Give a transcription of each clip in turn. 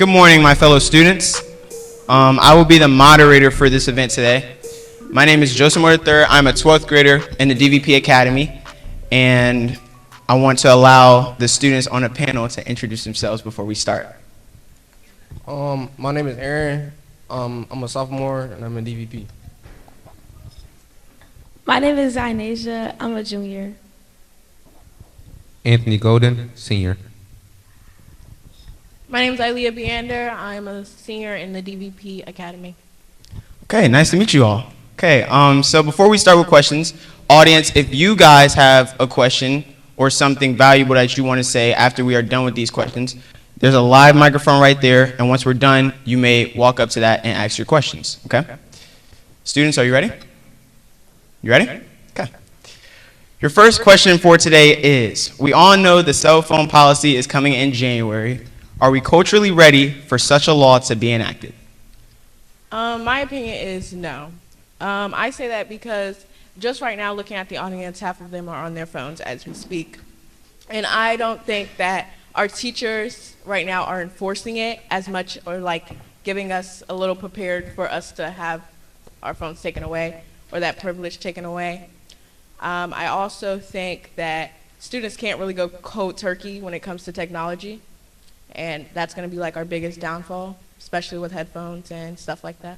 Good morning, my fellow students. I will be the moderator for this event today. My name is Joseph Moore III. I'm a 12th grader in the DVP Academy, and I want to allow the students on a panel to introduce themselves before we start. My name is Aaron. I'm a sophomore and I'm in DVP. My name is Zainasia. I'm a junior. Anthony Golden, senior. My name is Ilea Beander. I'm a senior in the DVP Academy. Okay, nice to meet you all. Okay, so before we start with questions, audience, if you guys have a question or something valuable that you want to say after we are done with these questions, there's a live microphone right there, and once we're done, you may walk up to that and ask your questions, okay? Students, are you ready? You ready? Okay. Your first question for today is, we all know the cell phone policy is coming in January. Are we culturally ready for such a law to be enacted? My opinion is no. I say that because just right now, looking at the audience, half of them are on their phones as we speak. And I don't think that our teachers right now are enforcing it as much, or like giving us a little prepared for us to have our phones taken away or that privilege taken away. I also think that students can't really go cold turkey when it comes to technology. And that's going to be like our biggest downfall, especially with headphones and stuff like that.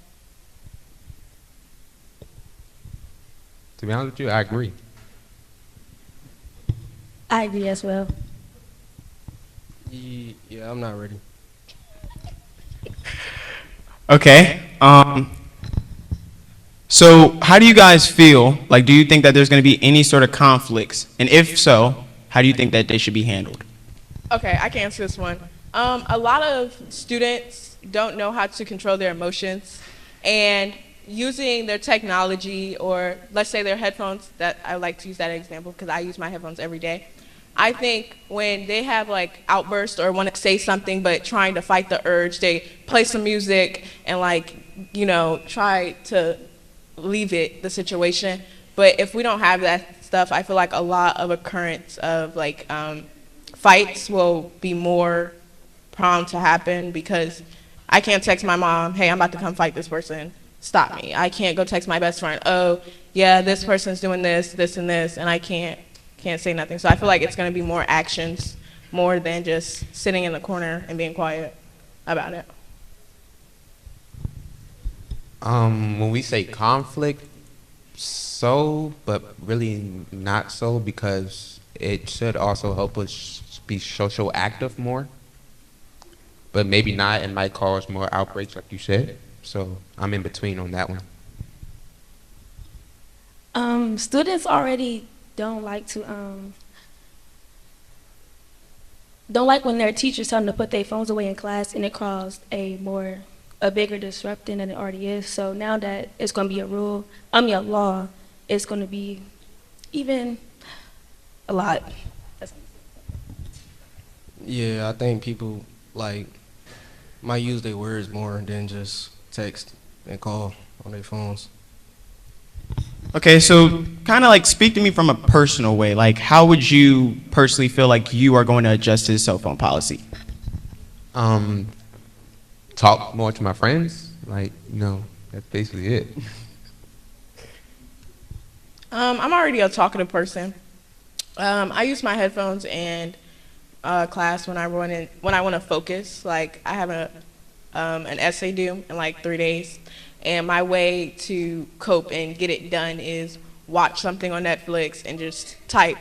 To be honest with you, I agree. I agree as well. Yeah, I'm not ready. Okay, so how do you guys feel? Like, do you think that there's going to be any sort of conflicts? And if so, how do you think that they should be handled? Okay, I can answer this one. A lot of students don't know how to control their emotions, and using their technology, or let's say their headphones, that I like to use that example because I use my headphones every day. I think when they have like outbursts or want to say something but trying to fight the urge, they play some music and like, you know, try to leave the situation. But if we don't have that stuff, I feel like a lot of occurrence of like fights will be more prone to happen, because I can't text my mom, hey, I'm about to come fight this person, stop me. I can't go text my best friend, oh yeah, this person's doing this, this and this, and I can't say nothing. So I feel like it's going to be more actions more than just sitting in the corner and being quiet about it. When we say conflict, so, but really not so, because it should also help us be social active more. But maybe not, and might cause more outbreaks, like you said. So I'm in between on that one. Students already don't like when their teachers tell them to put their phones away in class, and it caused a bigger disruption than it already is. So now that it's going to be a law, it's going to be even a lot. Yeah, I think people might use their words more than just text and call on their phones. Okay, so kind of like speak to me from a personal way. Like, how would you personally feel like you are going to adjust to the cell phone policy? Talk more to my friends. Like, you know, that's basically it. I'm already a talkative person. I use my headphones in class when I want to focus. Like, I have an essay due in like 3 days, and my way to cope and get it done is watch something on Netflix and just type.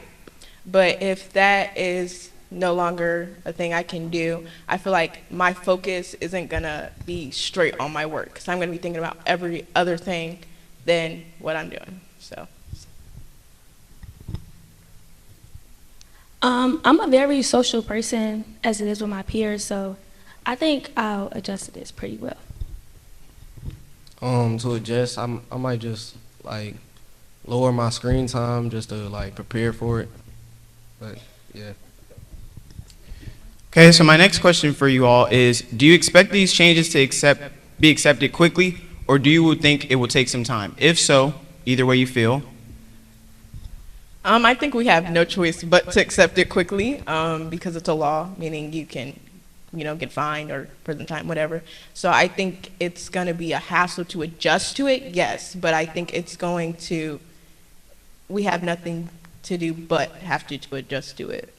But if that is no longer a thing I can do, I feel like my focus isn't gonna be straight on my work, because I'm gonna be thinking about every other thing than what I'm doing. So. I'm a very social person, as it is with my peers, so I think I'll adjust to this pretty well. To adjust, I might just lower my screen time just to prepare for it. But yeah. Okay, so my next question for you all is, do you expect these changes to be accepted quickly, or do you think it will take some time? If so, either way you feel. I think we have no choice but to accept it quickly, because it's a law, meaning you can get fined or prison time, whatever. So I think it's going to be a hassle to adjust to it, yes, but I think we have nothing to do but have to adjust to it.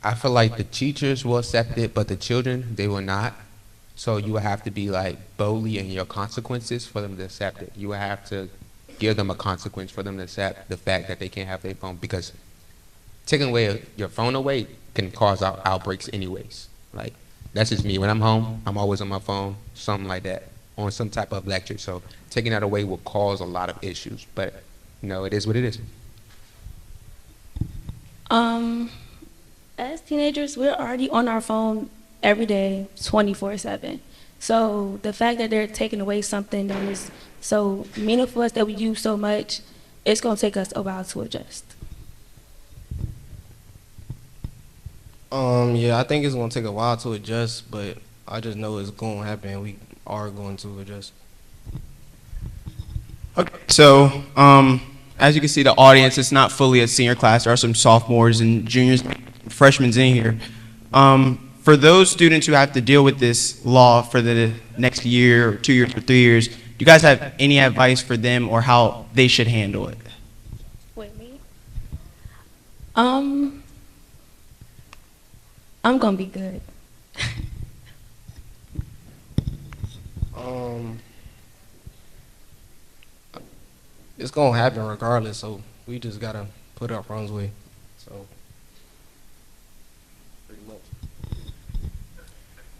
I feel like the teachers will accept it, but the children, they will not. So you will have to be like boldly in your consequences for them to accept it. You will have to give them a consequence for them to accept the fact that they can't have their phone, because taking away your phone away can cause outbreaks anyways. Like, that's just me. When I'm home, I'm always on my phone, something like that, on some type of lecture. So taking that away will cause a lot of issues. But, it is what it is. As teenagers, we're already on our phone every day, 24/7. So the fact that they're taking away something that is so meaningful to us, that we use so much, it's going to take us a while to adjust. Yeah, I think it's gonna take a while to adjust, but I just know it's gonna happen. We are going to adjust. Okay. So, as you can see, the audience is not fully a senior class. There are some sophomores and juniors, freshmen in here. For those students who have to deal with this law for the next year, or 2 years, or 3 years, do you guys have any advice for them or how they should handle it? Wait, me? I'm going to be good. It's gonna happen regardless, so we just gotta put our phones away. So, pretty much.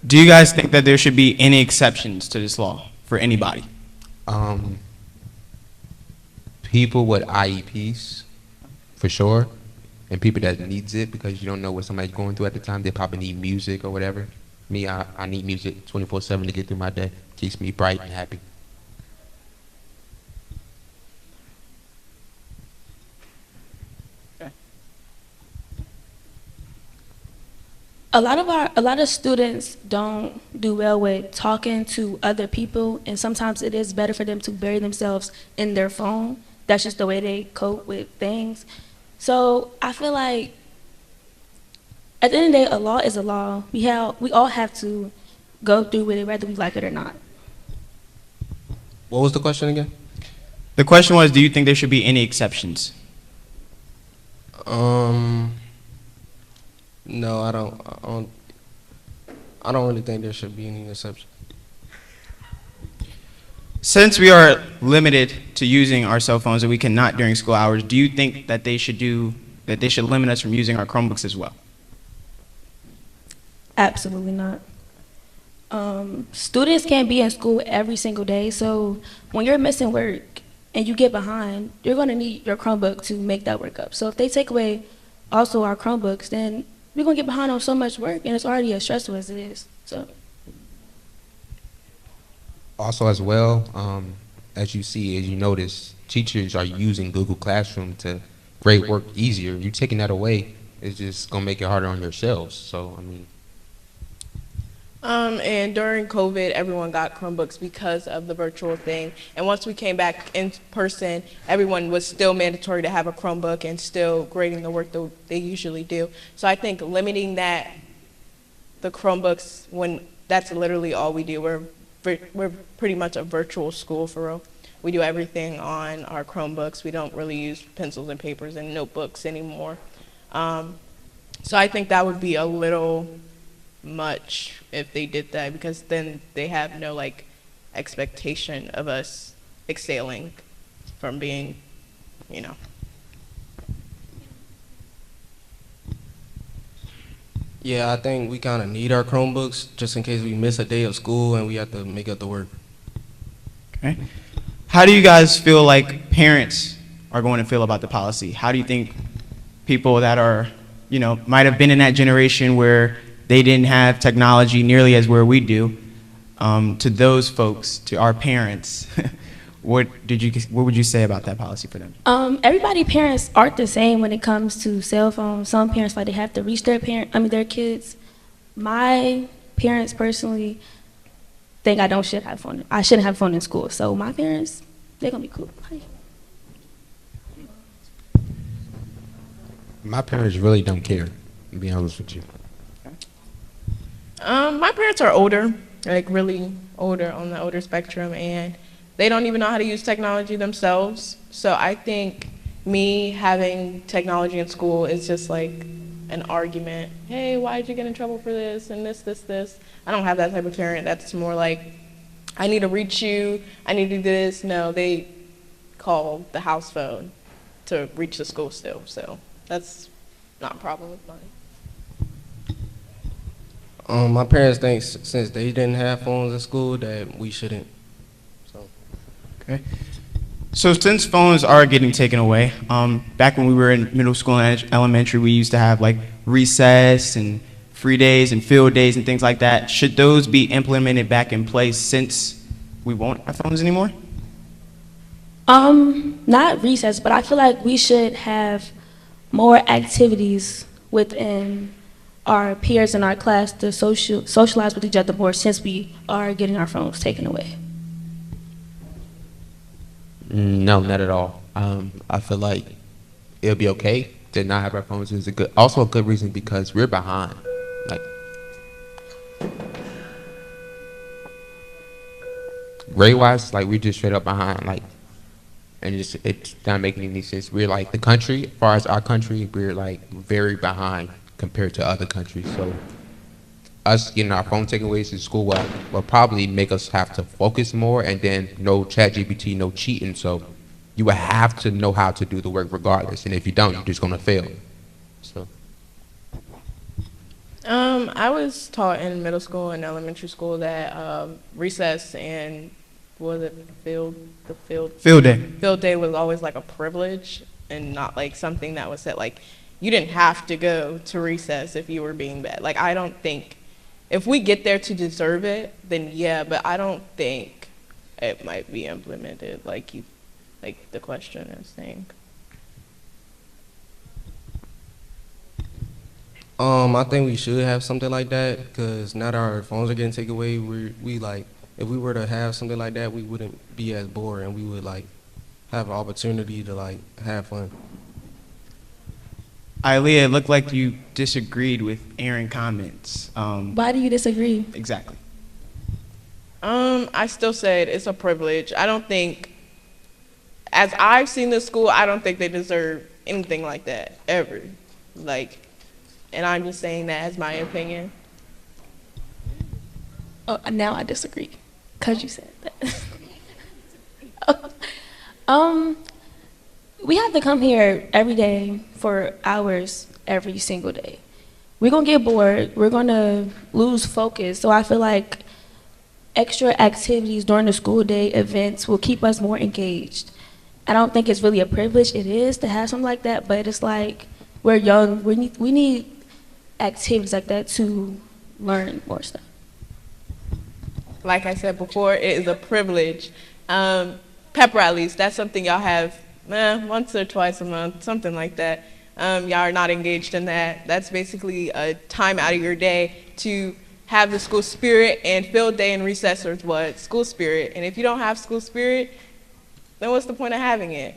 Do you guys think that there should be any exceptions to this law for anybody? People with IEPs, for sure, and people that needs it because you don't know what somebody's going through at the time. They probably need music or whatever. Me, I need music 24/7 to get through my day. Keeps me bright and happy. A lot of students don't do well with talking to other people, and sometimes it is better for them to bury themselves in their phone. That's just the way they cope with things. So I feel like at the end of the day, a law is a law. We all have to go through with it, whether we like it or not. What was the question again? The question was, do you think there should be any exceptions? No, I don't really think there should be any exception. Since we are limited to using our cell phones and we cannot during school hours, do you think that they should limit us from using our Chromebooks as well? Absolutely not. Students can't be in school every single day, so when you're missing work and you get behind, you're going to need your Chromebook to make that work up. So if they take away also our Chromebooks, then we're going to get behind on so much work, and it's already as stressful as it is. So. Also, as well, as you notice, teachers are using Google Classroom to grade work easier. You taking that away is just gonna make it harder on yourselves. So, I mean. And during COVID, everyone got Chromebooks because of the virtual thing. And once we came back in person, everyone was still mandatory to have a Chromebook and still grading the work that they usually do. So I think limiting the Chromebooks, when that's literally all we do. We're pretty much a virtual school for real. We do everything on our Chromebooks. We don't really use pencils and papers and notebooks anymore. So I think that would be a little much if they did that, because then they have no expectation of us excelling from being, Yeah, I think we kind of need our Chromebooks just in case we miss a day of school and we have to make up the work. Okay. How do you guys feel like parents are going to feel about the policy? How do you think people that are, might have been in that generation where they didn't have technology nearly as where we do, to those folks, to our parents, what would you say about that policy for them? Everybody parents aren't the same when it comes to cell phones. Some parents they have to reach their kids. My parents personally think I shouldn't have a phone in school. So my parents, they're gonna be cool. My parents really don't care. To be honest with you. My parents are older, like really older on the older spectrum, and they don't even know how to use technology themselves. So I think me having technology in school is just like an argument. Hey, why did you get in trouble for this and this? I don't have that type of parent. That's more like, I need to reach you, I need to do this. No, they call the house phone to reach the school still. So that's not a problem with mine. My parents think since they didn't have phones in school that we shouldn't. So Okay. So since phones are getting taken away, back when we were in middle school and elementary, we used to have like recess and free days and field days and things like that. Should those be implemented back in place since we won't have phones anymore? Not recess, but I feel like we should have more activities within our peers in our class to socialize with each other more since we are getting our phones taken away. No, not at all. I feel like it'll be okay to not have our phones. Is also a good reason because we're behind. Like grade wise, like we're just straight up behind. Like, and it's not making any sense. We're like the country, as far as our country, we're like very behind compared to other countries. So us getting our phone taken away to school will probably make us have to focus more, and then no chat GPT, no cheating. So you will have to know how to do the work regardless. And if you don't, you're just gonna fail. So I was taught in middle school and elementary school that recess and what was it Field day. field day was always like a privilege and not like something that was said like you didn't have to go to recess if you were being bad. Like I don't think if we get there to deserve it, then yeah, but I don't think it might be implemented like the question is saying. I think we should have something like that because now that our phones are getting taken away, we like if we were to have something like that, we wouldn't be as bored and we would like have an opportunity to like have fun. Ilea, it looked like you disagreed with Aaron's comments. Why do you disagree? Exactly. I still said it's a privilege. I don't think, as I've seen this school, I don't think they deserve anything like that ever. Like, and I'm just saying that as my opinion. Oh, now I disagree, cause you said that. We have to come here every day for hours every single day. We're gonna get bored. We're gonna lose focus. So I feel like extra activities during the school day, events will keep us more engaged. I don't think it's really a privilege. It is to have something like that, but it's like we're young. We need activities like that to learn more stuff. Like I said before, it is a privilege. Pep rallies, that's something y'all have once or twice a month, something like that. Y'all are not engaged in that. That's basically a time out of your day to have the school spirit, and field day and recess is what? School spirit. And if you don't have school spirit, then what's the point of having it?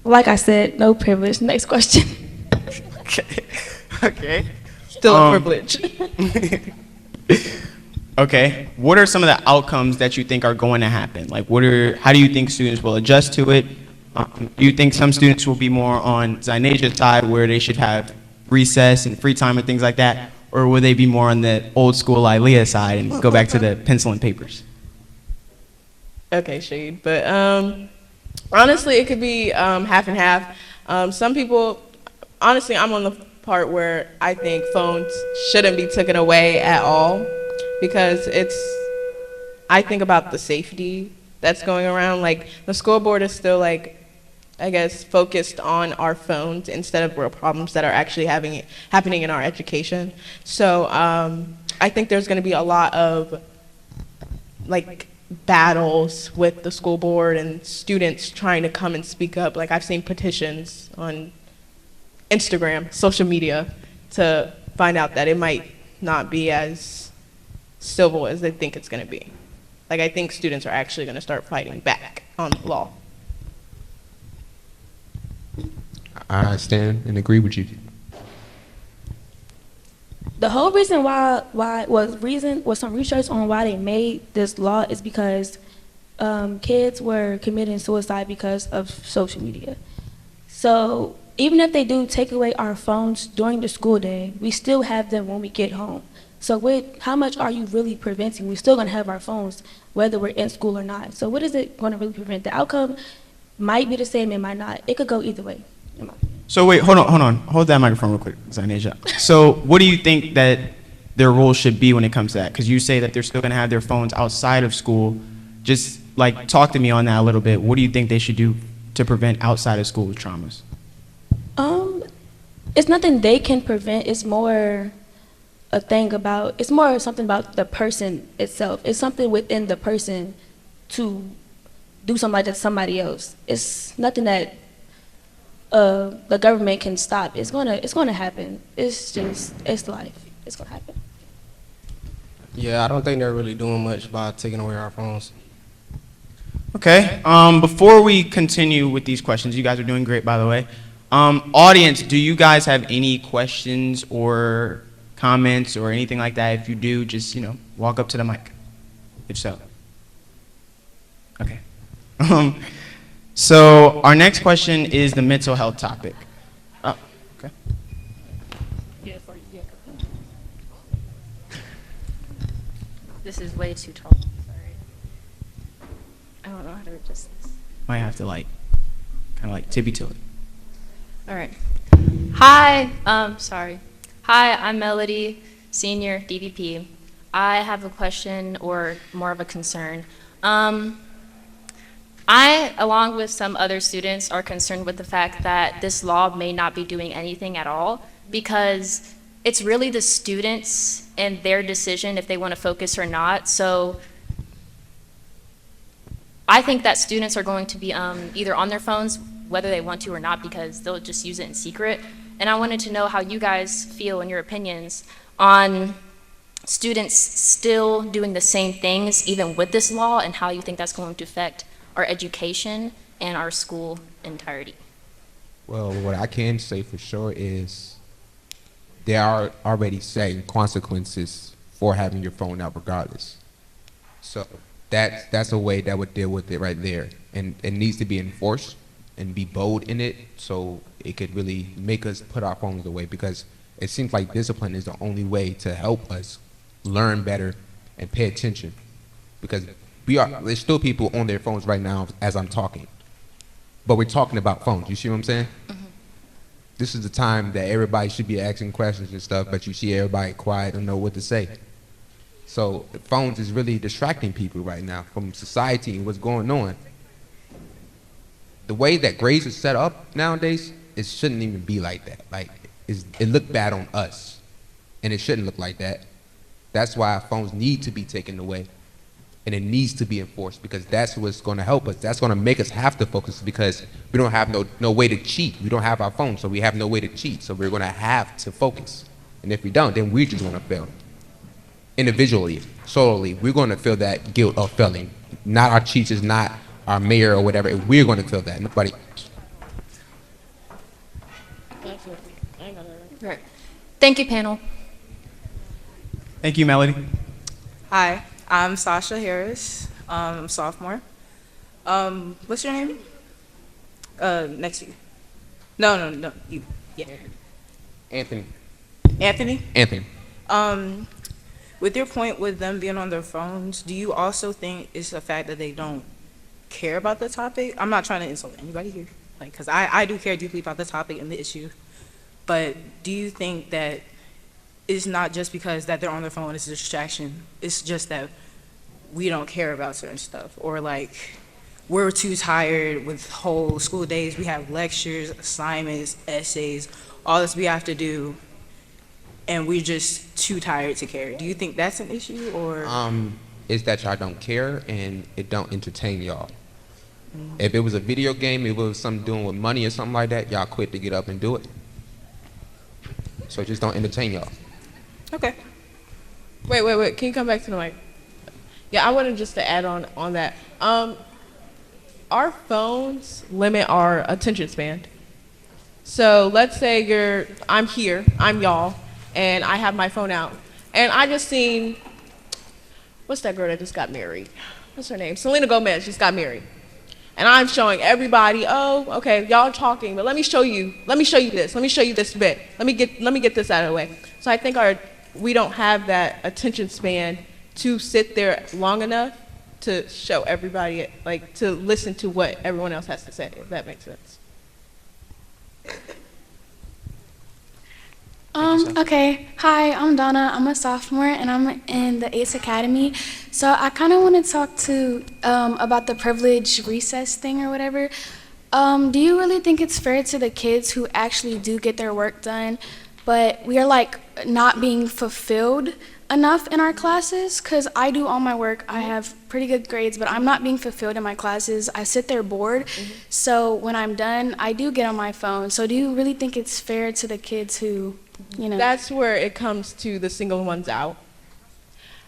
Like I said, no privilege. Next question. Okay. Still a privilege. Okay. What are some of the outcomes that you think are going to happen? Like, how do you think students will adjust to it? Do you think some students will be more on Zinasia's side where they should have recess and free time and things like that? Or will they be more on the old school Ilea side and go back to the pencil and papers? Okay, shade. But honestly, it could be half and half. Some people, honestly, I'm on the part where I think phones shouldn't be taken away at all because I think about the safety that's going around. Like, the school board is still, like, I guess, focused on our phones instead of real problems that are actually happening in our education. So I think there's going to be a lot of, like, battles with the school board and students trying to come and speak up. Like, I've seen petitions on Instagram, social media, to find out that it might not be as civil as they think it's going to be. Like, I think students are actually going to start fighting back on the law. I stand and agree with you. The whole reason why was some research on why they made this law is because kids were committing suicide because of social media. So even if they do take away our phones during the school day, we still have them when we get home. So how much are you really preventing? We're still going to have our phones whether we're in school or not. So what is it going to really prevent? The outcome might be the same, it might not. It could go either way. in my opinion. So wait, hold on. Hold that microphone real quick, Zaneja. So what do you think that their role should be when it comes to that? Because you say that they're still going to have their phones outside of school. Just like talk to me on that a little bit. What do you think they should do to prevent outside of school traumas? It's nothing they can prevent. It's more it's more something about the person itself. It's something within the person to do something like that to somebody else. It's nothing that the government can stop. It's gonna happen. It's life. It's gonna happen. Yeah, I don't think they're really doing much by taking away our phones. Okay. Before we continue with these questions, you guys are doing great, by the way. Audience, do you guys have any questions or comments or anything like that? If you do, just walk up to the mic. If so. Okay. So our next question is the mental health topic. Oh, okay. This is way too tall. Sorry. I don't know how to adjust this. Might have to kind of tippy toe it. All right. Hi. Sorry. Hi, I'm Melody, senior DVP. I have a question or more of a concern. I, along with some other students, are concerned with the fact that this law may not be doing anything at all because it's really the students and their decision if they want to focus or not. So I think that students are going to be either on their phones, whether they want to or not, because they'll just use it in secret. And I wanted to know how you guys feel and your opinions on students still doing the same things even with this law and how you think that's going to affect our education and our school entirety. Well, what I can say for sure is there are already certain consequences for having your phone out regardless. So that's a way that would deal with it right there. And it needs to be enforced and be bold in it so it could really make us put our phones away, because it seems like discipline is the only way to help us learn better and pay attention, because there's still people on their phones right now as I'm talking, but we're talking about phones. You see what I'm saying? Mm-hmm. This is the time that everybody should be asking questions and stuff, but you see everybody quiet and know what to say. So phones is really distracting people right now from society and what's going on. The way that grades are set up nowadays, it shouldn't even be like that. It looked bad on us, and it shouldn't look like that. That's why our phones need to be taken away, and it needs to be enforced, because that's what's going to help us. That's going to make us have to focus, because we don't have no way to cheat. We don't have our phone, so we have no way to cheat. So we're going to have to focus, and if we don't, then we're just going to fail. Individually, solely, we're going to feel that guilt of failing. Not our teachers, not our mayor or whatever. We're going to feel that. Nobody. Right. Thank you, panel. Thank you, Melody. Hi, I'm Sasha Harris. I'm a sophomore. What's your name? Next to you. No, you. Yeah. Anthony. Anthony? With your point with them being on their phones, do you also think it's the fact that they don't care about the topic? I'm not trying to insult anybody here, because I do care deeply about the topic and the issue. But do you think that it's not just because that they're on their phone, it's a distraction, it's just that we don't care about certain stuff, or we're too tired with whole school days, we have lectures, assignments, essays, all this we have to do, and we're just too tired to care? Do you think that's an issue, or? It's that y'all don't care and it don't entertain y'all. Mm-hmm. If it was a video game, if it was something doing with money or something like that, y'all quit to get up and do it. So just don't entertain y'all. Okay. Wait. Can you come back to the mic? Yeah, I wanted just to add on that. Our phones limit our attention span. So let's say I'm here, I'm y'all, and I have my phone out, and I just seen, what's that girl that just got married? What's her name? Selena Gomez just got married. And I'm showing everybody, oh, okay, y'all are talking, but let me show you this. Let me show you this bit. Let me get this out of the way. So I think we don't have that attention span to sit there long enough to show everybody, like, to listen to what everyone else has to say, if that makes sense. Okay. Hi, I'm Donna. I'm a sophomore and I'm in the ACE Academy. So I kind of want to talk to about the privilege recess thing or whatever. Do you really think it's fair to the kids who actually do get their work done, but we are like not being fulfilled enough in our classes? Because I do all my work. I have pretty good grades, but I'm not being fulfilled in my classes. I sit there bored. So when I'm done, I do get on my phone. So do you really think it's fair to the kids who, you know? That's where it comes to the single ones out.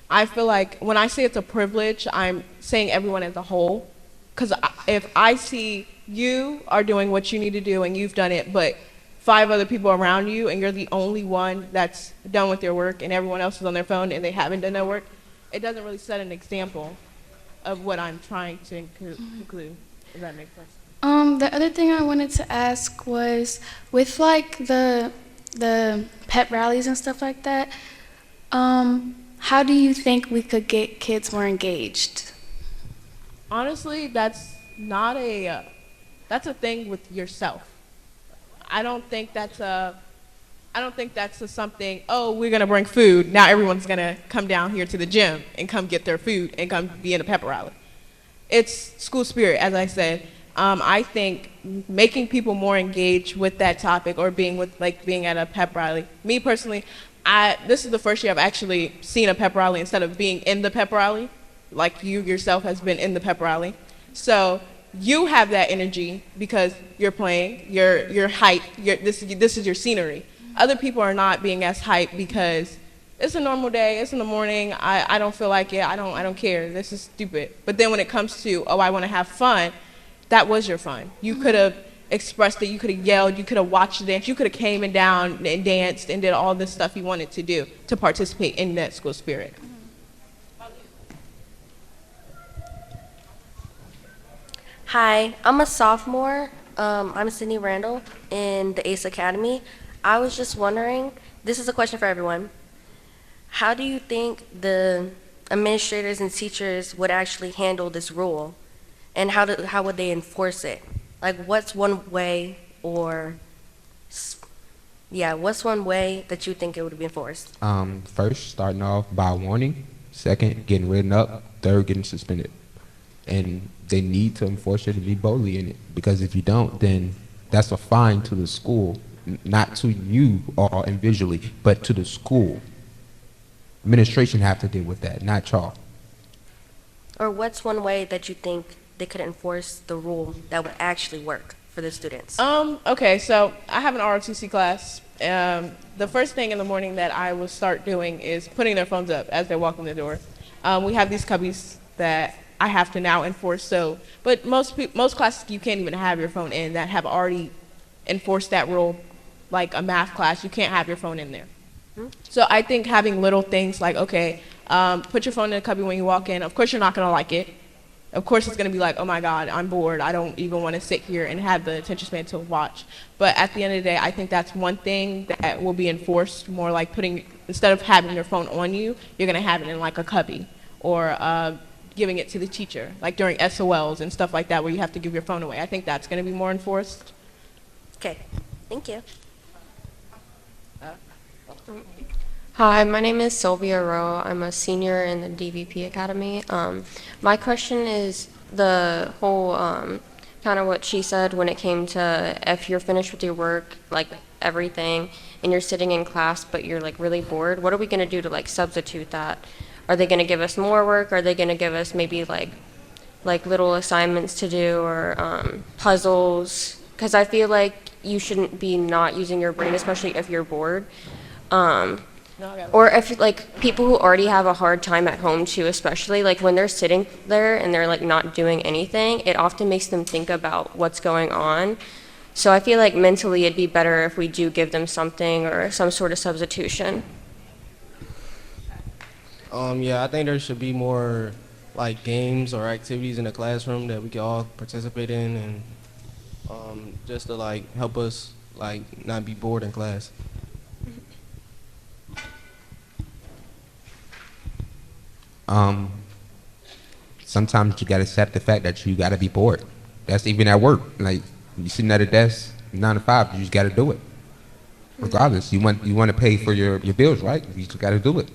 I feel like when I say it's a privilege, I'm saying everyone as a whole. Because if I see you are doing what you need to do and you've done it, but 5 other people around you and you're the only one that's done with their work and everyone else is on their phone and they haven't done their work, it doesn't really set an example of what I'm trying to conclude. Does that make sense? The other thing I wanted to ask was with like the pep rallies and stuff like that, how do you think we could get kids more engaged? Honestly, that's not that's a thing with yourself. I don't think that's something, oh, we're gonna bring food, now everyone's gonna come down here to the gym and come get their food and come be in a pep rally. It's school spirit, as I said. I think making people more engaged with that topic or being at a pep rally. Me personally, this is the first year I've actually seen a pep rally instead of being in the pep rally, like you yourself has been in the pep rally. So you have that energy because you're playing, you're hyped, this is your scenery. Other people are not being as hyped because it's a normal day, it's in the morning, I don't feel like it, I don't care, this is stupid. But then when it comes to, oh, I want to have fun, that was your fun. You could have expressed it, you could have yelled, you could have watched the dance, you could have came and down and danced and did all this stuff you wanted to do to participate in that school spirit. Hi, I'm a sophomore. I'm Sydney Randall in the ACE Academy. I was just wondering, this is a question for everyone. How do you think the administrators and teachers would actually handle this rule? And how would they enforce it? Like, what's one way what's one way that you think it would be enforced? First, starting off by warning. Second, getting written up. Third, getting suspended. And they need to enforce it and be boldly in it. Because if you don't, then that's a fine to the school, not to you or individually, but to the school. Administration have to deal with that, not y'all. Or what's one way that you think they could enforce the rule that would actually work for the students? Okay, so I have an ROTC class. The first thing in the morning that I will start doing is putting their phones up as they're walking the door. We have these cubbies that I have to now enforce. So, but most classes you can't even have your phone in that have already enforced that rule. Like a math class, you can't have your phone in there. So I think having little things like, okay, put your phone in a cubby when you walk in. Of course, you're not gonna like it. Of course, it's gonna be like, oh my God, I'm bored. I don't even want to sit here and have the attention span to watch. But at the end of the day, I think that's one thing that will be enforced more, like instead of having your phone on you, you're gonna have it in like a cubby or giving it to the teacher, like during SOLs and stuff like that, where you have to give your phone away. I think that's gonna be more enforced. Okay, thank you. Hi, my name is Sylvia Rowe. I'm a senior in the DVP Academy. My question is the whole kind of what she said when it came to if you're finished with your work, like everything, and you're sitting in class but you're like really bored, what are we going to do to like substitute that? Are they going to give us more work? Are they going to give us maybe like little assignments to do or puzzles? Because I feel like you shouldn't be not using your brain, especially if you're bored. Or if like people who already have a hard time at home too, especially like when they're sitting there and they're like not doing anything, it often makes them think about what's going on. So I feel like mentally it'd be better if we do give them something or some sort of substitution. Yeah, I think there should be more like games or activities in the classroom that we can all participate in, and just to like help us like not be bored in class. Sometimes you gotta accept the fact that you gotta be bored. That's even at work. Like you sitting at a desk 9 to 5, you just gotta do it. Regardless, you want to pay for your bills, right? You just gotta do it.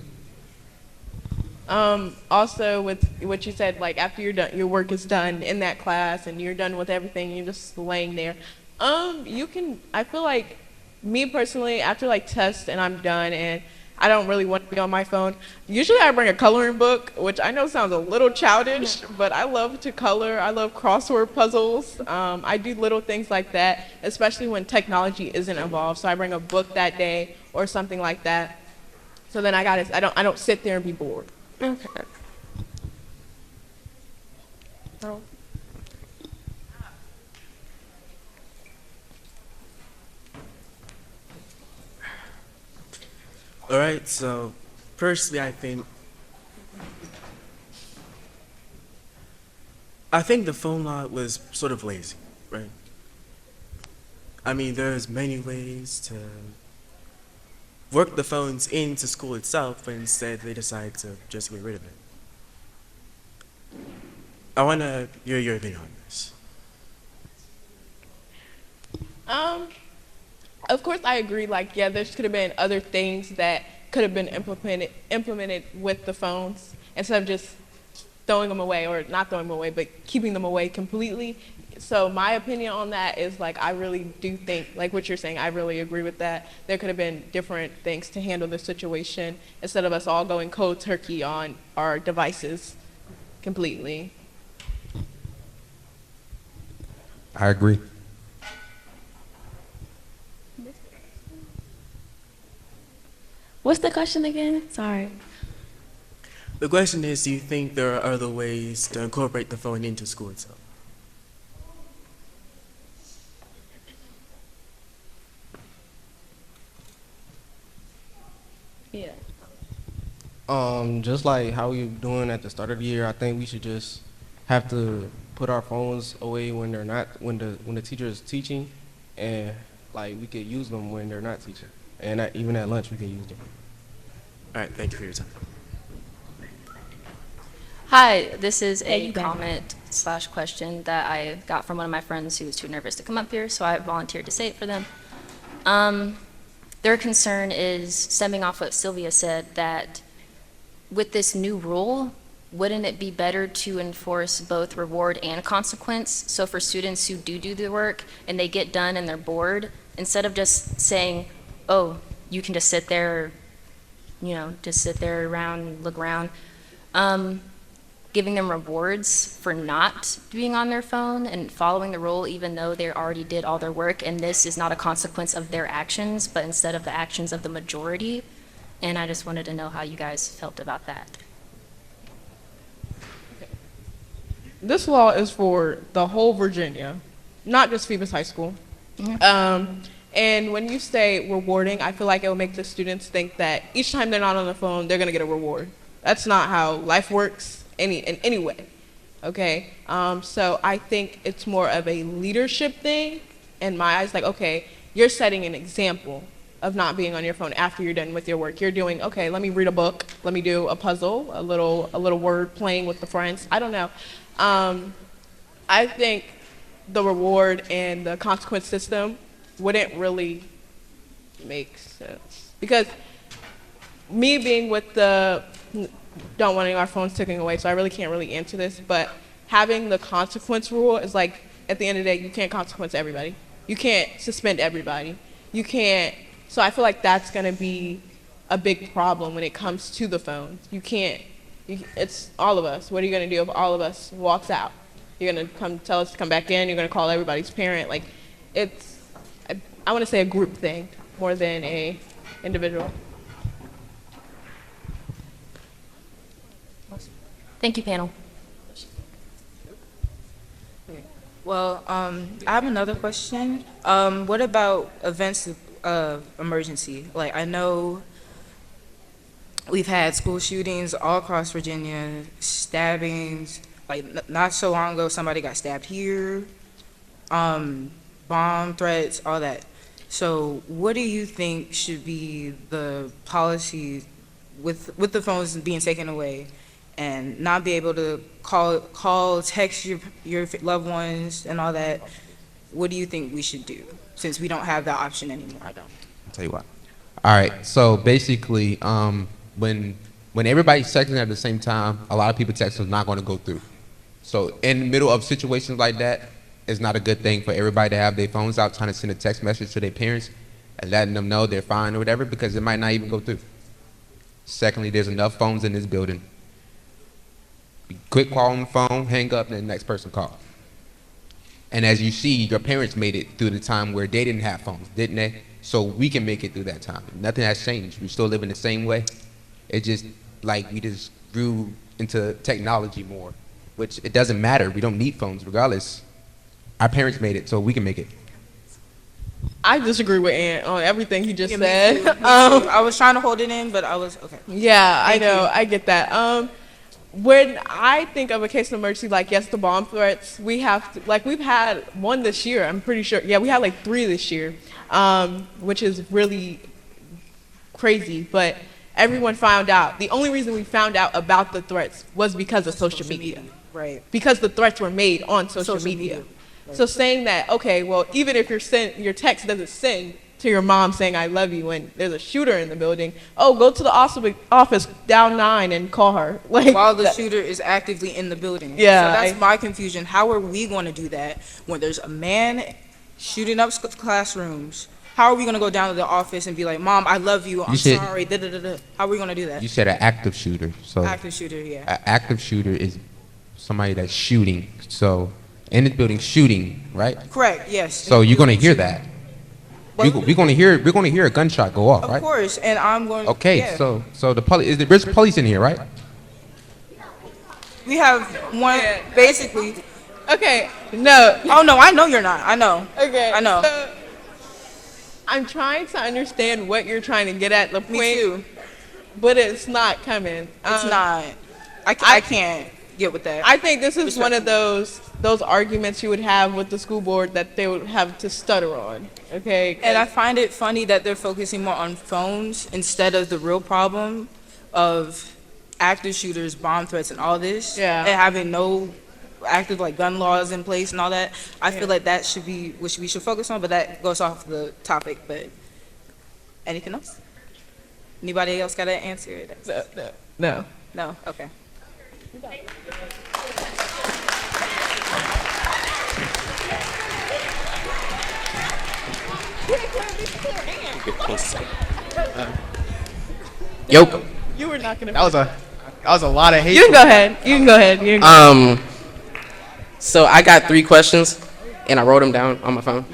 Also, with what you said, like after you're done, your work is done in that class, and you're done with everything, you're just laying there. You can. I feel like, me personally, after like tests and I'm done, and I don't really want to be on my phone. Usually, I bring a coloring book, which I know sounds a little childish, but I love to color. I love crossword puzzles. I do little things like that, especially when technology isn't involved. So I bring a book that day or something like that. So then I don't sit there and be bored. Okay. All right, so firstly, I think the phone law was sort of lazy, right? I mean, there's many ways to work the phones into school itself, but instead they decide to just get rid of it. I want to hear your opinion on this. Of course, I agree. Like, yeah, there could have been other things that could have been implemented with the phones instead of just throwing them away, or not throwing them away, but keeping them away completely. So my opinion on that is, like, I really do think, like what you're saying, I really agree with that. There could have been different things to handle the situation instead of us all going cold turkey on our devices completely. I agree. What's the question again? Sorry. The question is, do you think there are other ways to incorporate the phone into school itself? Yeah. Just like how we were doing at the start of the year, I think we should just have to put our phones away when they're not, when the teacher is teaching, and like we could use them when they're not teaching, and even at lunch we can use them. All right, thank you for your time. Hi, this is Hey, a you got it. comment/question that I got from one of my friends who was too nervous to come up here, so I volunteered to say it for them. Their concern is, stemming off what Sylvia said, that with this new rule, wouldn't it be better to enforce both reward and consequence? So for students who do the work and they get done and they're bored, instead of just saying, oh, you can just sit there, just sit there around, look around, giving them rewards for not being on their phone and following the rule even though they already did all their work, and this is not a consequence of their actions, but instead of the actions of the majority. And I just wanted to know how you guys felt about that. This law is for the whole Virginia, not just Phoebus High School. And when you say rewarding, I feel like it will make the students think that each time they're not on the phone, they're going to get a reward. That's not how life works in any way, okay? So I think it's more of a leadership thing in my eyes. Like, okay, you're setting an example of not being on your phone after you're done with your work. You're doing, okay, let me read a book, let me do a puzzle, a little word playing with the friends. I don't know. I think the reward and the consequence system wouldn't really make sense. Because me being with the don't wanting our phones taken away, so I really can't really answer this, but having the consequence rule is like, at the end of the day, you can't consequence everybody. You can't suspend everybody. You can't, so I feel like that's gonna be a big problem when it comes to the phone. You can't, it's all of us. What are you gonna do if all of us walks out? You're gonna come tell us to come back in, you're gonna call everybody's parent. Like, it's, I wanna say a group thing more than a individual. Thank you, panel. Well, I have another question. What about events of emergency? Like, I know we've had school shootings all across Virginia, stabbings. Like, not so long ago, somebody got stabbed here, bomb threats, all that. So, what do you think should be the policy with the phones being taken away, and not be able to call, text your loved ones and all that? What do you think we should do since we don't have that option anymore? I'll tell you what. All right. So basically, when everybody's texting at the same time, a lot of people text is not going to go through. So in the middle of situations like that, it's not a good thing for everybody to have their phones out trying to send a text message to their parents and letting them know they're fine or whatever, because it might not even go through. Secondly, there's enough phones in this building. Be quick call on the phone, hang up, and the next person call. And as you see, your parents made it through the time where they didn't have phones, didn't they? So we can make it through that time. Nothing has changed. We still live in the same way. It just, like, we just grew into technology more, which it doesn't matter. We don't need phones regardless. Our parents made it, so we can make it. I disagree with Ant on everything he just Yeah, me said. too, me too. I was trying to hold it in, but I was okay. Yeah, I Thank know. you. I get that. When I think of a case of emergency, like, yes, the bomb threats, we have to, like, we've had one this year, I'm pretty sure. Yeah, we had like 3 this year, which is really crazy. But everyone found out. The only reason we found out about the threats was because of social media. Right. Because the threats were made on social media. Right. So saying that, okay, well, even if your text doesn't send to your mom saying I love you when there's a shooter in the building, oh, go to the office down 9 and call her. Like, While the shooter is actively in the building. Yeah, So that's my confusion. How are we going to do that when there's a man shooting up classrooms? How are we going to go down to the office and be like, Mom, I love you, I'm said- sorry, da-da-da-da. How are we going to do that? You said an active shooter. So Active shooter, yeah. an active shooter is somebody that's shooting. So in the building, shooting, right? Correct, yes. So you're gonna hear that. But- We're gonna hear a gunshot go off, Of right? course, and I'm going. Okay, yeah. so the police there's police in here, right? We have one, basically. okay, no. Oh, no, I know you're not. I know. Okay. I know. So, I'm trying to understand what you're trying to get at, the point, Me too. but it's not coming. It's not. I can't get with that. I think this is one of those arguments you would have with the school board that they would have to stutter on. Okay. And I find it funny that they're focusing more on phones instead of the real problem of active shooters, bomb threats, and all this. Yeah. And having no active like gun laws in place and all that. I feel like that should be what we should focus on, but that goes off the topic. But anything else? Anybody else got an answer? No. No? Okay. Yo. You were not gonna. That was a lot of hate. You can go ahead. You can go ahead. You can go So I got 3 questions, and I wrote them down on my phone.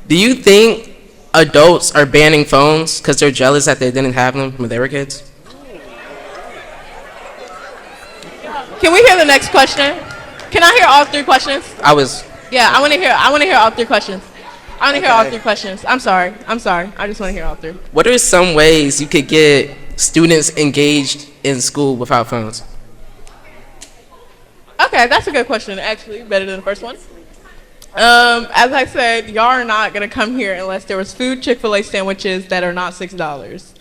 Do you think adults are banning phones because they're jealous that they didn't have them when they were kids? Can we hear the next question? Can I hear all 3 questions? Yeah, I want to hear all 3 questions. I want to hear all 3 questions. I'm sorry. I just want to hear all 3. What are some ways you could get students engaged in school without phones? Okay, that's a good question, actually. Better than the first one. As I said, y'all are not going to come here unless there was food Chick-fil-A sandwiches that are not $6.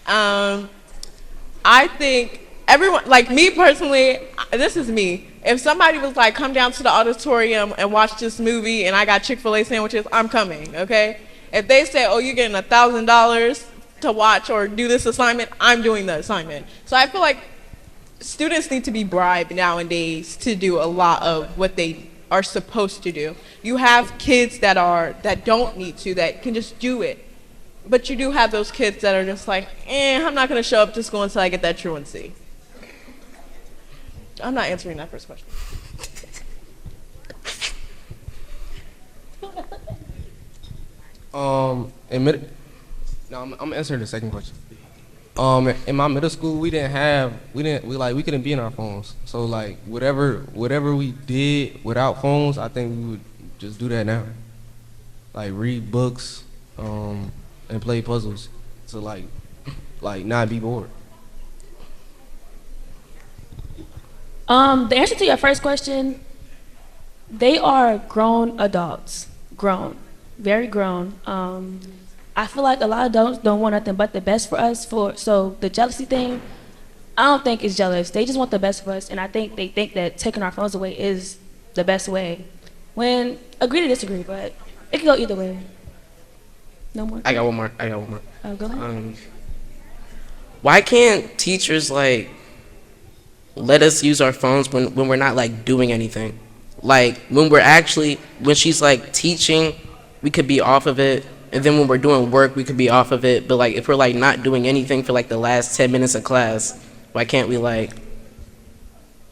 I think everyone, like me personally, this is me. If somebody was like, come down to the auditorium and watch this movie and I got Chick-fil-A sandwiches, I'm coming, okay? If they say, oh, you're getting $1,000 to watch or do this assignment, I'm doing the assignment. So I feel like students need to be bribed nowadays to do a lot of what they are supposed to do. You have kids that don't need to, that can just do it. But you do have those kids that are just like, I'm not going to show up to school until I get that truancy. I'm not answering that first question. I'm answering the second question. In my middle school, we couldn't be in our phones. So like whatever we did without phones, I think we would just do that now. Like read books, and play puzzles to like not be bored. The answer to your first question, they are grown adults, grown, very grown. I feel like a lot of adults don't want nothing but the best for us. So the jealousy thing, I don't think it's jealous. They just want the best for us, and I think they think that taking our phones away is the best way. When agree to disagree, but it can go either way. No more. I got one more. Go ahead. Why can't teachers like let us use our phones when we're not like doing anything? Like when she's like teaching, we could be off of it. And then when we're doing work, we could be off of it. But like if we're like not doing anything for like the last 10 minutes of class, why can't we like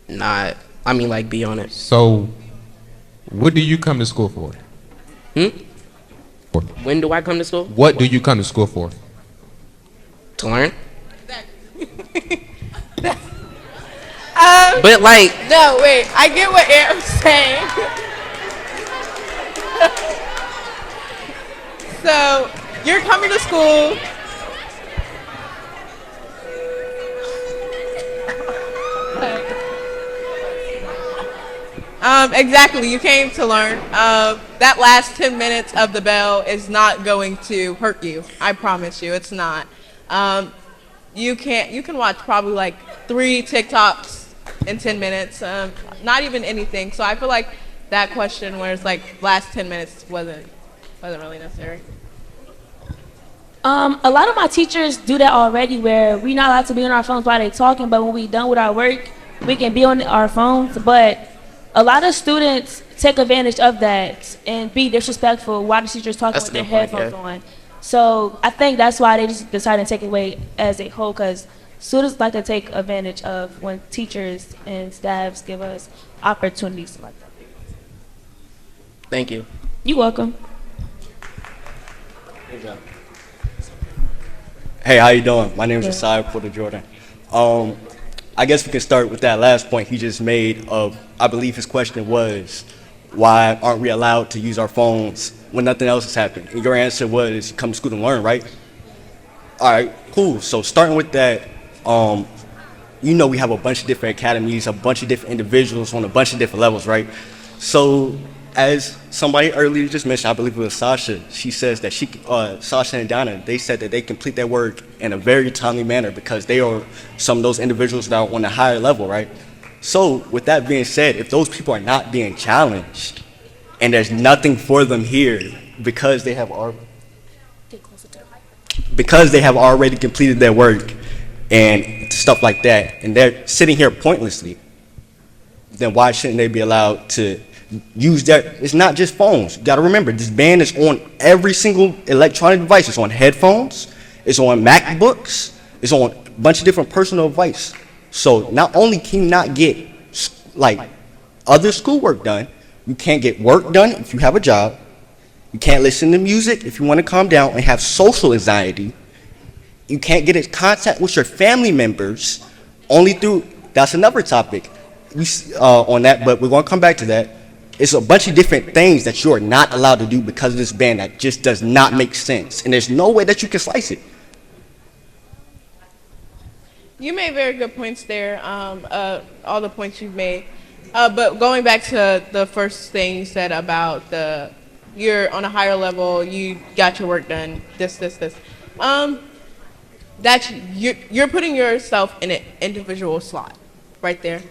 be on it? So, what do you come to school for? When do I come to school? What do you come to school for? To learn. But like, No, wait. I get what Aaron's saying. So you're coming to school. Exactly. You came to learn. That last 10 minutes of the bell is not going to hurt you. I promise you, it's not. You can watch probably like 3 TikToks in 10 minutes. Not even anything. So I feel like that question where it's like last 10 minutes wasn't really necessary. A lot of my teachers do that already, where we're not allowed to be on our phones while they're talking, but when we're done with our work, we can be on our phones. But a lot of students take advantage of that and be disrespectful while the teacher's talking That's with a their good point, headphones on. So I think that's why they just decided to take it away as a whole, because students like to take advantage of when teachers and staffs give us opportunities like that. thank you. You're welcome. Good job. Hey, how you doing? My name is Josiah Porter Jordan. I guess we can start with that last point he just made of, I believe his question was, why aren't we allowed to use our phones when nothing else has happened? And your answer was, come to school to learn, right? All right, cool. So starting with that, we have a bunch of different academies, a bunch of different individuals on a bunch of different levels, right? So as somebody earlier just mentioned, I believe it was Sasha, she says that Sasha and Donna, they said that they complete their work in a very timely manner because they are some of those individuals that are on a higher level, right? So with that being said, if those people are not being challenged and there's nothing for them here because they have already completed their work and stuff like that, and they're sitting here pointlessly, then why shouldn't they be allowed to use that? It's not just phones. You got to remember, this ban is on every single electronic device. It's on headphones, it's on MacBooks, it's on a bunch of different personal devices. So not only can you not get like other schoolwork done, you can't get work done if you have a job, you can't listen to music if you want to calm down and have social anxiety, you can't get in contact with your family members only through, that's another topic on that, but we're going to come back to that. It's a bunch of different things that you are not allowed to do because of this ban that just does not make sense. And there's no way that you can slice it. You made very good points there, all the points you've made. But going back to the first thing you said about you're on a higher level, you got your work done, this. You're putting yourself in an individual slot right there.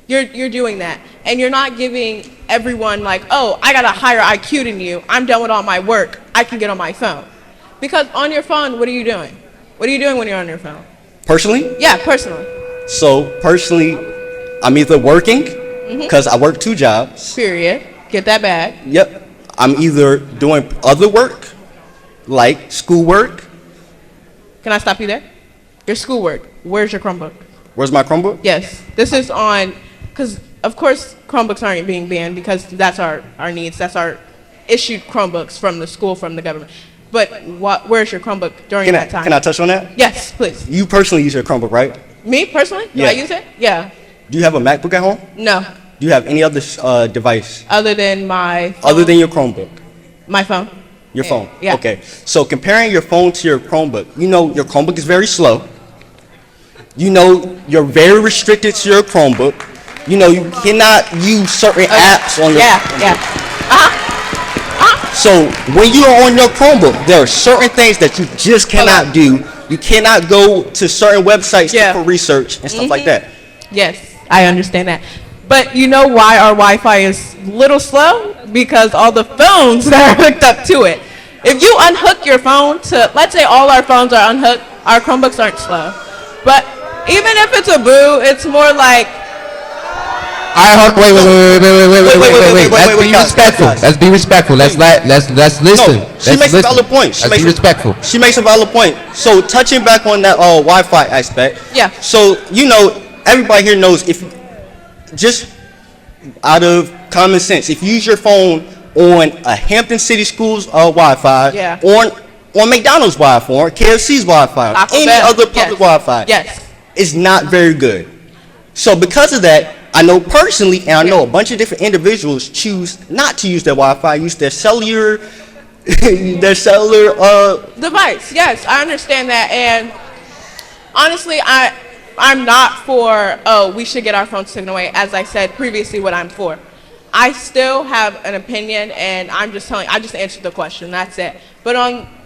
You're doing that, and you're not giving everyone like, oh, I got a higher IQ than you, I'm done with all my work, I can get on my phone. Because on your phone, what are you doing? What are you doing when you're on your phone? Personally? Yeah, personally. So personally, I'm either working, because I work 2 jobs. Period. Get that bag. Yep. I'm either doing other work, like schoolwork. Can I stop you there? Your schoolwork. Where's your Chromebook? Where's my Chromebook? Yes. This is on, because of course Chromebooks aren't being banned because that's our needs. That's our issued Chromebooks from the school, from the government. but where's your Chromebook during Can that time? I touch on that? Yes, please. You personally use your Chromebook, right? Me personally? Do Yeah. I use it? Yeah. Do you have a MacBook at home? No. Do you have any other device Other than my phone. other than your Chromebook? My phone. Your phone. Yeah. Okay. So comparing your phone to your Chromebook, you know your Chromebook is very slow. You know you're very restricted to your Chromebook. You know you cannot use certain apps on your So when you are on your Chromebook, there are certain things that you just cannot do. You cannot go to certain websites for research and stuff like that. Yes, I understand that. But you know why our Wi-Fi is a little slow? Because all the phones that are hooked up to it. If you unhook your phone to, let's say all our phones are unhooked, our Chromebooks aren't slow. But even if it's a boo, it's more like. All right, hold, wait. Let's be respectful. Let's listen. No, she makes a valid point. Let's be respectful. She makes a valid point. So touching back on that Wi-Fi aspect. Yeah. So you know, everybody here knows if just out of common sense, if you use your phone on a Hampton City Schools Wi-Fi, on McDonald's Wi-Fi, or KFC's Wi-Fi, or any other public Wi-Fi, it's not very good. So because of that, I know personally, and I know a bunch of different individuals choose not to use their Wi-Fi, use their cellular, device. Yes, I understand that, and honestly, I'm not for we should get our phones taken away. As I said previously, what I'm for. I still have an opinion, and I just answered the question. That's it. But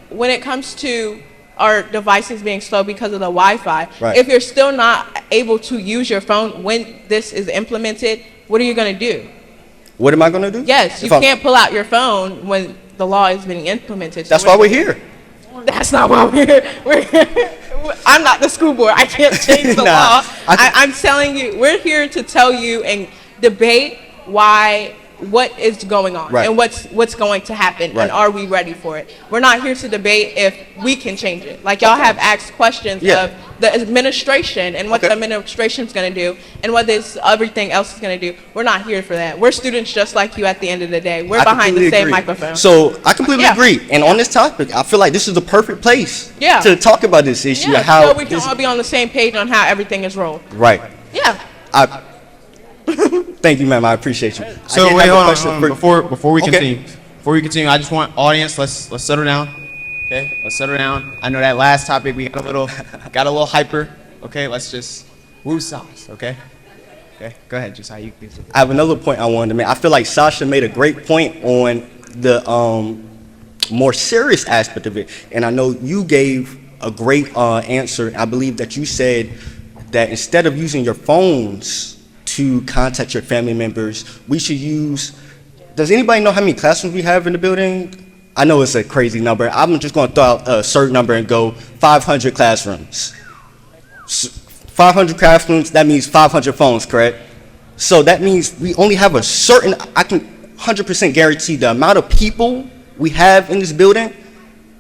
when it comes to our devices being slow because of the Wi-Fi, if you're still not able to use your phone when this is implemented, what are you going to do? What am I going to do? Yes, you can't pull out your phone when the law is being implemented. That's why we're here. That's not why we're here. I'm not the school board. I can't change the law. I'm telling you, we're here to tell you and debate what is going on and what's going to happen and are we ready for it. We're not here to debate if we can change it. Like y'all have asked questions of the administration and what the administration is going to do and what everything else is going to do. We're not here for that. We're students just like you at the end of the day. We're behind the same microphone. So I completely agree. And on this topic, I feel like this is the perfect place to talk about this issue. Yeah, how so we can all be on the same page on how everything is rolled. Right. Yeah. Thank you, ma'am. I appreciate you. So wait, hold on. Before we continue, I just want audience. Let's settle down. Okay, let's settle down. I know that last topic we got a little hyper. Okay, let's just woo sauce. Okay. Okay, go ahead, Josiah. I have another point I wanted to make. I feel like Sasha made a great point on the more serious aspect of it, and I know you gave a great answer. I believe that you said that instead of using your phones to contact your family members, we should use. Does anybody know how many classrooms we have in the building? I know it's a crazy number. I'm just going to throw out a certain number and go 500 classrooms. 500 classrooms, that means 500 phones, correct? So that means we only have a certain, I can 100% guarantee the amount of people we have in this building,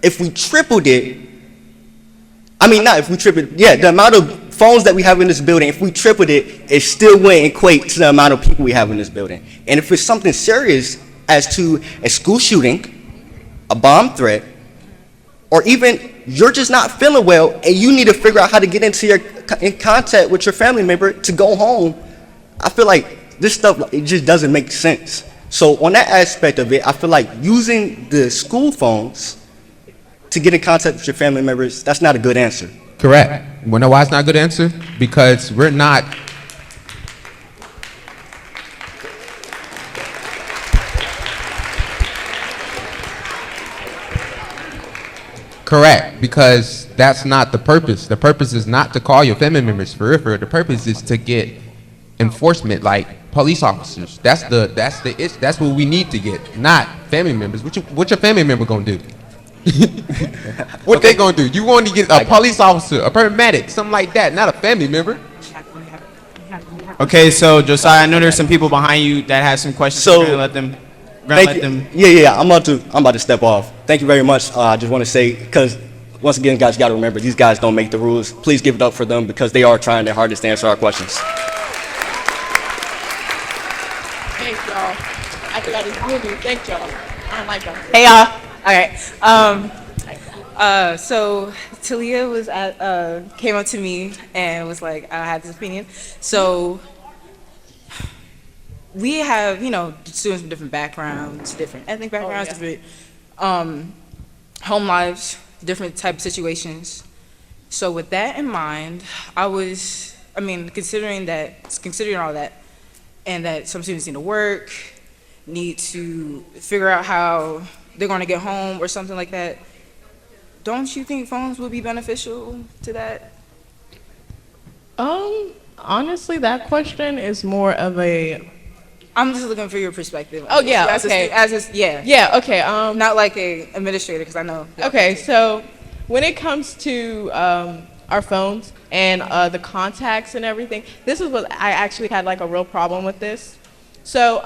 if we tripled it, the amount of phones that we have in this building, if we tripled it, it still wouldn't equate to the amount of people we have in this building. And if it's something serious as to a school shooting, a bomb threat, or even you're just not feeling well and you need to figure out how to get in contact with your family member to go home, I feel like this stuff, it just doesn't make sense. So on that aspect of it, I feel like using the school phones to get in contact with your family members, that's not a good answer. Correct. Well, know why it's not a good answer? Because we're not. Correct, because that's not the purpose. The purpose is not to call your family members for real. The purpose is to get enforcement, like police officers. That's what we need to get, not family members. What your family member gonna do? What they gonna do? You want to get a police officer, a paramedic, something like that, not a family member. Okay, so Josiah, I know there's some people behind you that have some questions. So we're gonna let them. I'm about to step off. Thank you very much. I just want to say, because once again, guys, you got to remember these guys don't make the rules. Please give it up for them because they are trying their hardest to answer our questions. Thank y'all. I forgot his movie. Thank y'all. I don't like y'all. Hey y'all. All right. So Talia was came up to me and was like, I had this opinion. So we have, students from different backgrounds, different ethnic backgrounds, different home lives, different type of situations. So with that in mind, considering all that, and that some students need to work, need to figure out how they're going to get home or something like that, don't you think phones would be beneficial to that? Honestly, that question is more of a. I'm just looking for your perspective. Oh yeah, okay. Yeah, okay. Not like a administrator, because I know. Okay, so when it comes to our phones and the contacts and everything, this is what I actually had like a real problem with this. So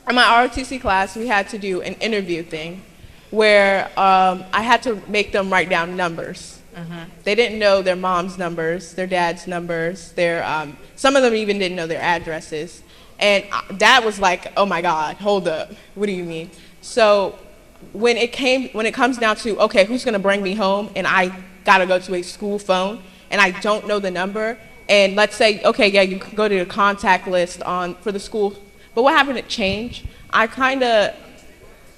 in my ROTC class, we had to do an interview thing where I had to make them write down numbers. They didn't know their mom's numbers, their dad's numbers, some of them even didn't know their addresses. And that was like, oh my God, hold up, what do you mean? So when it comes down to, okay, who's gonna bring me home, and I gotta go to a school phone, and I don't know the number, and let's say, okay, yeah, you can go to the contact list for the school, but what happened to change? I kinda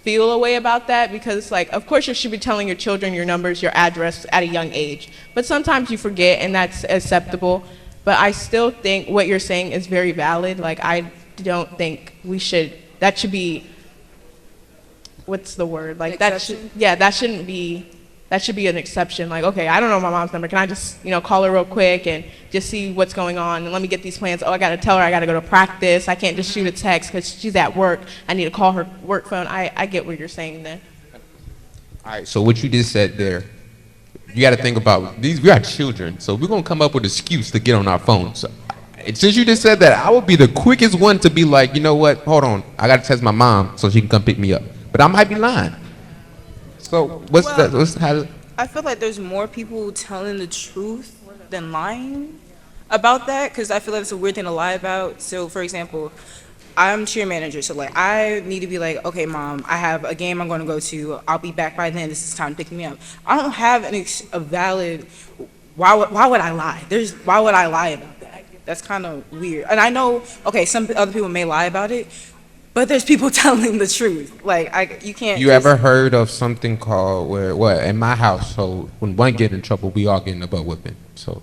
feel a way about that, because it's like, of course you should be telling your children your numbers, your address at a young age, but sometimes you forget, and that's acceptable. But I still think what you're saying is very valid. Like, I don't think that should be, what's the word? Like, that should be an exception. Like, okay, I don't know my mom's number. Can I just, call her real quick and just see what's going on, and let me get these plans. Oh, I gotta tell her I gotta go to practice. I can't just shoot a text because she's at work. I need to call her work phone. I get what you're saying there. All right, so what you just said there, you got to think about these. We are children, so we're gonna come up with an excuse to get on our phones. So, since you just said that, I would be the quickest one to be like, you know what? Hold on, I got to text my mom so she can come pick me up. But I might be lying. So I feel like there's more people telling the truth than lying about that, because I feel like it's a weird thing to lie about. So, for example, I'm cheer manager, so like I need to be like, okay, mom, I have a game I'm going to go to. I'll be back by then. This is time to pick me up. I don't have a valid. Why would I lie? Why would I lie about that? That's kind of weird. And I know, okay, some other people may lie about it, but there's people telling the truth. Like you can't. You ever heard of something called in my household, when one get in trouble, we all get in a butt whipping. So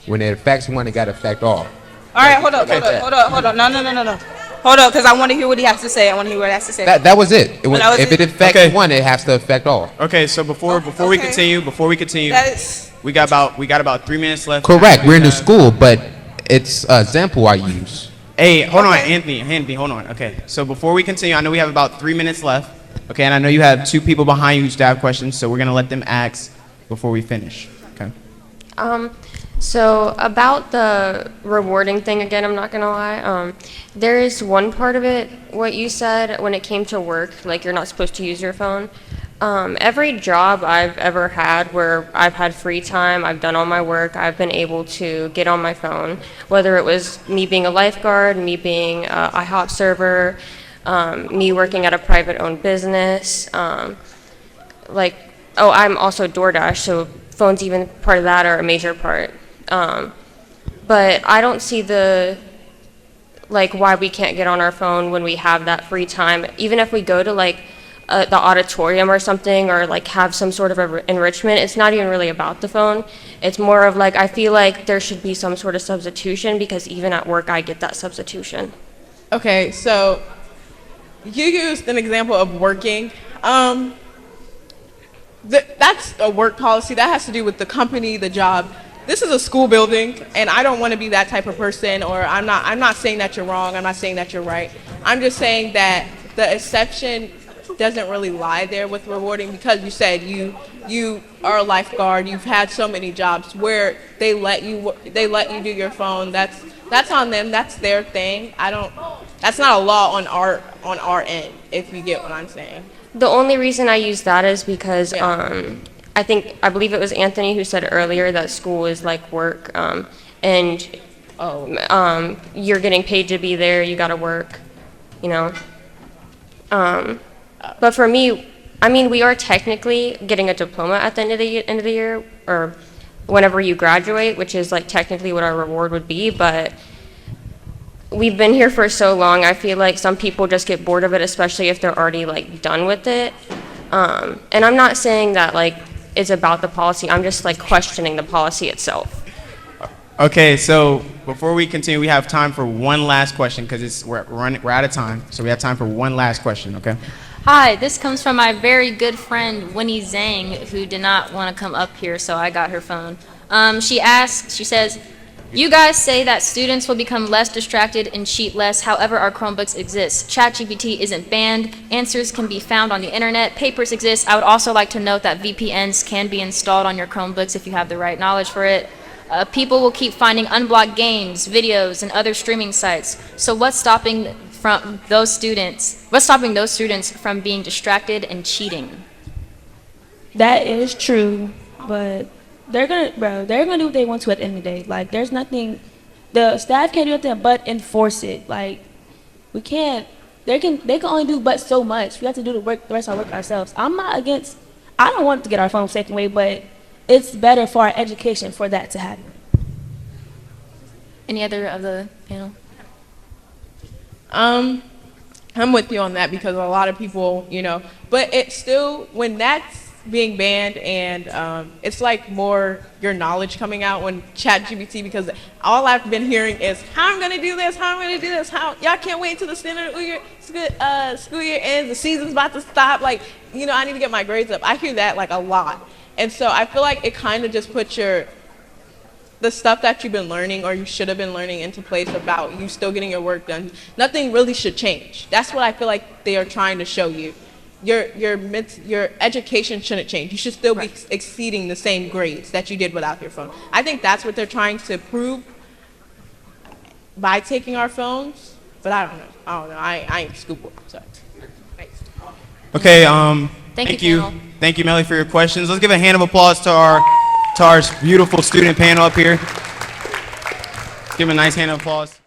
when it affects one, it got to affect all. All right, hold up. No. Hold up, because I want to hear what he has to say. That was it. If it affects one, it has to affect all. Okay, so before we continue, we got about 3 minutes left. Correct. We're in the school, but it's an example I use. Hey, hold on, Anthony, hold on. Okay, so before we continue, I know we have about 3 minutes left. Okay, and I know you have two people behind you who still have questions, so we're gonna let them ask before we finish. Okay. So about the rewarding thing again, I'm not gonna lie. There is one part of it, what you said when it came to work, like you're not supposed to use your phone. Every job I've ever had where I've had free time, I've done all my work, I've been able to get on my phone, whether it was me being a lifeguard, me being a IHOP server, me working at a private-owned business. I'm also DoorDash, so phones even part of that are a major part. But I don't see why we can't get on our phone when we have that free time. Even if we go to the auditorium or something, or have some sort of enrichment, it's not even really about the phone. It's more of I feel like there should be some sort of substitution, because even at work I get that substitution. Okay, so you used an example of working. That's a work policy. That has to do with the company, the job. This is a school building, and I don't want to be that type of person, or I'm not saying that you're wrong, I'm not saying that you're right. I'm just saying that the exception doesn't really lie there with rewarding, because you said you are a lifeguard, you've had so many jobs where they let you do your phone. That's on them, that's their thing. That's not a law on our end, if you get what I'm saying. The only reason I use that is because I believe it was Anthony who said earlier that school is like work, and you're getting paid to be there, you gotta work, But for me, I mean, we are technically getting a diploma at the end of the year, or whenever you graduate, which is like technically what our reward would be, but we've been here for so long, I feel like some people just get bored of it, especially if they're already like done with it. And I'm not saying that like it's about the policy, I'm just like questioning the policy itself. Okay, so before we continue, we have time for one last question because we're out of time. So we have time for one last question, okay? Hi, this comes from my very good friend Winnie Zhang, who did not want to come up here, so I got her phone. She says, you guys say that students will become less distracted and cheat less, however our Chromebooks exist. ChatGPT isn't banned, answers can be found on the internet, papers exist. I would also like to note that VPNs can be installed on your Chromebooks if you have the right knowledge for it. People will keep finding unblocked games, videos, and other streaming sites. So what's stopping those students from being distracted and cheating? That is true, but they're gonna do what they want to at the end of the day. Like, there's nothing, the staff can't do nothing but enforce it. Like, we can't, they can only do but so much. We have to do the rest of our work ourselves. I don't want to get our phones taken away, but it's better for our education for that to happen. Any other of the panel? I'm with you on that because a lot of people, but it's still, when that's being banned and it's like more your knowledge coming out when ChatGPT, because all I've been hearing is how I'm going to do this, how y'all can't wait until the school year ends, the season's about to stop, like, I need to get my grades up. I hear that like a lot. And so I feel like it kind of just puts the stuff that you've been learning or you should have been learning into place about you still getting your work done. Nothing really should change. That's what I feel like they are trying to show you. Your education shouldn't change. You should still be exceeding the same grades that you did without your phone. I think that's what they're trying to prove by taking our phones, but I don't know. I ain't school board, so. Thanks. Okay, Thank you, panel. Thank you, Melly, for your questions. Let's give a hand of applause to our beautiful student panel up here. Give them a nice hand of applause.